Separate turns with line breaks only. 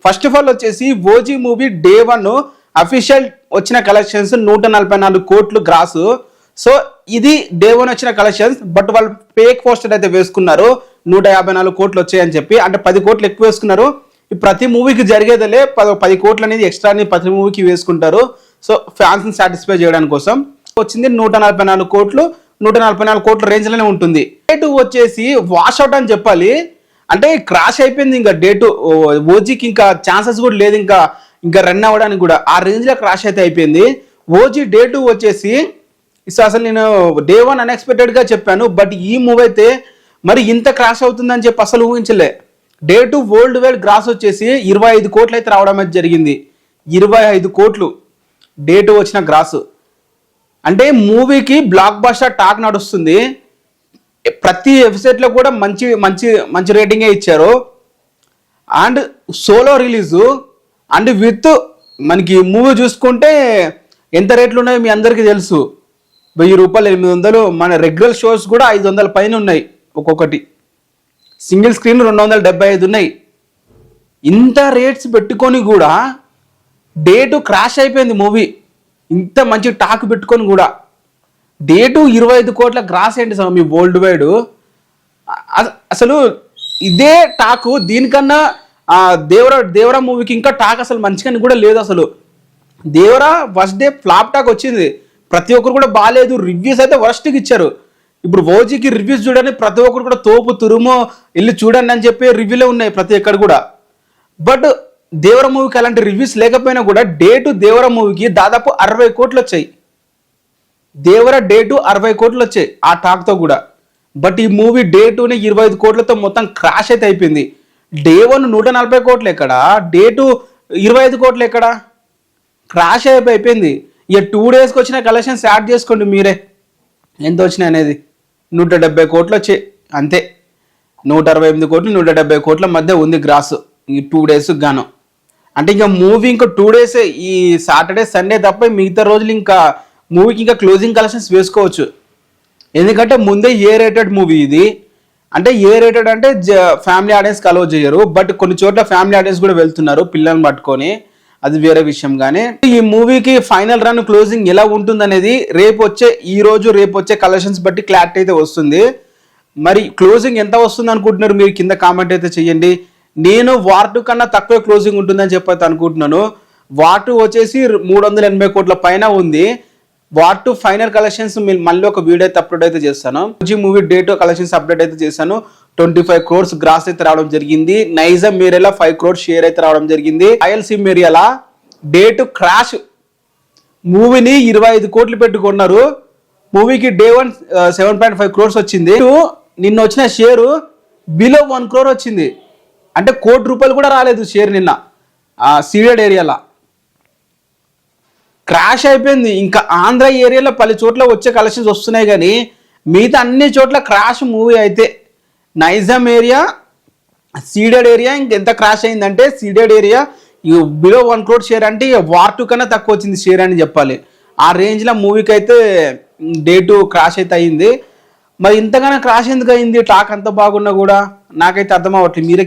First of all వచ్చేసి OG movie day 1 official వచ్చిన collections 144 కోట్లు గ్రాసు. సో ఇది డే 1 వచ్చిన కలెక్షన్స్. బట్ వాళ్ళు ఫేక్ పోస్టర్ అయితే వేసుకున్నారు 154 కోట్లు వచ్చాయని చెప్పి. అంటే 10 కోట్లు ఎక్కువ వేసుకున్నారు. ప్రతి మూవీకి జరిగేదిలే 10 కోట్లు అనేది ఎక్స్ట్రా ప్రతి మూవీకి వేసుకుంటారు. సో ఫ్యాన్స్ ని సాటిస్ఫై చేయడం కోసం వచ్చింది 144 కోట్లు. 144 కోట్ల రేంజ్ లోనే ఉంటుంది. డేట్ వచ్చేసి వాష్ అవుట్ అని చెప్పాలి. అంటే క్రాష్ అయిపోయింది. ఇంకా డేట్ ఓజీకి ఇంకా ఛాన్సెస్ కూడా లేదు ఇంకా రన్ అవ్వడానికి కూడా. ఆ రేంజ్ లో క్రాష్ అయితే అయిపోయింది. ఓజీ డే 2 వచ్చేసి అసలు నేను డే 1 అన్ఎక్స్పెక్టెడ్ గా చెప్పాను. బట్ ఈ మూవీ అయితే మరి ఇంత క్రాష్ అవుతుందని చెప్పి అసలు ఊహించలే. డే 2 వరల్డ్ వైడ్ గ్రాస్ వచ్చేసి 25 కోట్లు అయితే రావడం అయితే జరిగింది. 25 కోట్లు డే 2 వచ్చిన గ్రాస్. అంటే మూవీకి బ్లాక్ బస్టర్ టాక్ నడుస్తుంది. ప్రతి వెబ్సైట్ లో కూడా మంచి మంచి మంచి రేటింగే ఇచ్చారు. And solo release and with మనకి మూవీ చూసుకుంటే ఎంత రేట్లు ఉన్నాయో మీ అందరికీ తెలుసు. 1000 రూపాయలు, 800. మన రెగ్యులర్ షోస్ కూడా 500 పైన ఉన్నాయి ఒక్కొక్కటి. సింగిల్ స్క్రీన్ 275 ఉన్నాయి. ఇంత రేట్స్ పెట్టుకొని కూడా డే 2 క్రాష్ అయిపోయింది మూవీ. ఇంత మంచి టాక్ పెట్టుకొని కూడా డే 2 25 కోట్ల గ్రాస్ ఏంటి సార్ మీ వరల్డ్ వైడ్. అసలు ఇదే టాకు దీనికన్నా దేవరా మూవీకి ఇంకా టాక్ అసలు మంచిగా కూడా లేదు. అసలు Devara first day flop talk వచ్చింది. ప్రతి ఒక్కరు కూడా బాగాలేదు. రివ్యూస్ అయితే వర్స్ట్కి ఇచ్చారు. ఇప్పుడు ఓజీకి రివ్యూస్ చూడండి, ప్రతి ఒక్కరు కూడా తోపు తురుము వెళ్ళి చూడండి అని చెప్పి రివ్యూలే ఉన్నాయి ప్రతి ఒక్కరు కూడా. బట్ దేవర మూవీకి అలాంటి రివ్యూస్ లేకపోయినా కూడా డే 2 దేవర మూవీకి దాదాపు 60 కోట్లు వచ్చాయి. దేవర డే 2 60 కోట్లు వచ్చాయి ఆ టాక్తో కూడా. బట్ ఈ మూవీ డే 2ని 25 కోట్లతో మొత్తం క్రాష్ అయితే అయిపోయింది. డే 1 140 కోట్లు ఎక్కడ, డే 2 25 కోట్లు ఎక్కడ, క్రాష్ అయిపోయింది. ఇక 2 డేస్కి వచ్చిన కలెక్షన్స్ యాడ్ చేసుకోండి మీరే ఎంత వచ్చినాయి అనేది. 170 కోట్లు వచ్చాయి అంతే. 168 కోట్లు 170 కోట్ల మధ్య ఉంది గ్రాస్ ఈ 2 డేస్ గాను. అంటే ఇంకా మూవీ ఇంకా 2 డేసే, ఈ సాటర్డే సండే తప్ప మిగతా రోజులు ఇంకా మూవీకి ఇంకా క్లోజింగ్ కలెక్షన్స్ వేసుకోవచ్చు. ఎందుకంటే ముందే ఏ రేటెడ్ మూవీ ఇది. అంటే ఏ రేటెడ్ అంటే ఫ్యామిలీ ఆడియన్స్కి అలౌ చేయరు. బట్ కొన్ని చోట్ల ఫ్యామిలీ ఆడియన్స్ కూడా వెళ్తున్నారు పిల్లల్ని పట్టుకొని, అది వేరే విషయం. కానీ ఈ మూవీకి ఫైనల్ రన్ క్లోజింగ్ ఎలా ఉంటుంది అనేది రేపు వచ్చే కలెక్షన్స్ బట్టి క్లారిటీ అయితే వస్తుంది. మరి క్లోజింగ్ ఎంత వస్తుంది అనుకుంటున్నారు మీరు కింద కామెంట్ అయితే చేయండి. నేను వార్ 2 కన్నా తక్కువ క్లోజింగ్ ఉంటుందని చెప్పి అనుకుంటున్నాను. వార్ 2 వచ్చేసి 380 కోట్ల పైన ఉంది. వార్ 2 ఫైనల్ కలెక్షన్స్ మళ్ళీ ఒక వీడియో అయితే అప్లోడ్ అయితే చేస్తాను. OG movie day 2 collections update అయితే చేశాను. 25 క్రోర్స్ గ్రాస్ అయితే రావడం జరిగింది. నైజాం ఏరియాలో 5 క్రోర్స్ షేర్ అయితే రావడం జరిగింది. రాయలసీమ ఏరియాలో డే 2 క్రాష్ మూవీని 25 కోట్లు పెట్టుకున్నారు. మూవీకి డే 1 7.5 క్రోర్స్ వచ్చింది. నిన్న వచ్చిన షేరు బిలో 1 క్రోర్ వచ్చింది. అంటే ₹1 కూడా రాలేదు షేర్ నిన్న సీడెడ్ ఏరియాలో. క్రాష్ అయిపోయింది. ఇంకా ఆంధ్ర ఏరియాలో పలు చోట్ల వచ్చే కలెక్షన్స్ వస్తున్నాయి కానీ మిగతా అన్ని చోట్ల క్రాష్ మూవీ అయితే. నైజాం ఏరియా, సీడెడ్ ఏరియా ఇంకెంత క్రాష్ అయిందంటే ceded area below 1 crore share అంటే వార్ 2 కన్నా తక్కువ వచ్చింది షేర్ అని చెప్పాలి. ఆ రేంజ్లో మూవీకి అయితే డే 2 క్రాష్ అయితే అయింది. మరి ఇంతగానో క్రాష్ ఎందుకు అయింది టాక్ అంత బాగున్నా కూడా నాకైతే అర్థం అవ్వట్లేదు. మీరే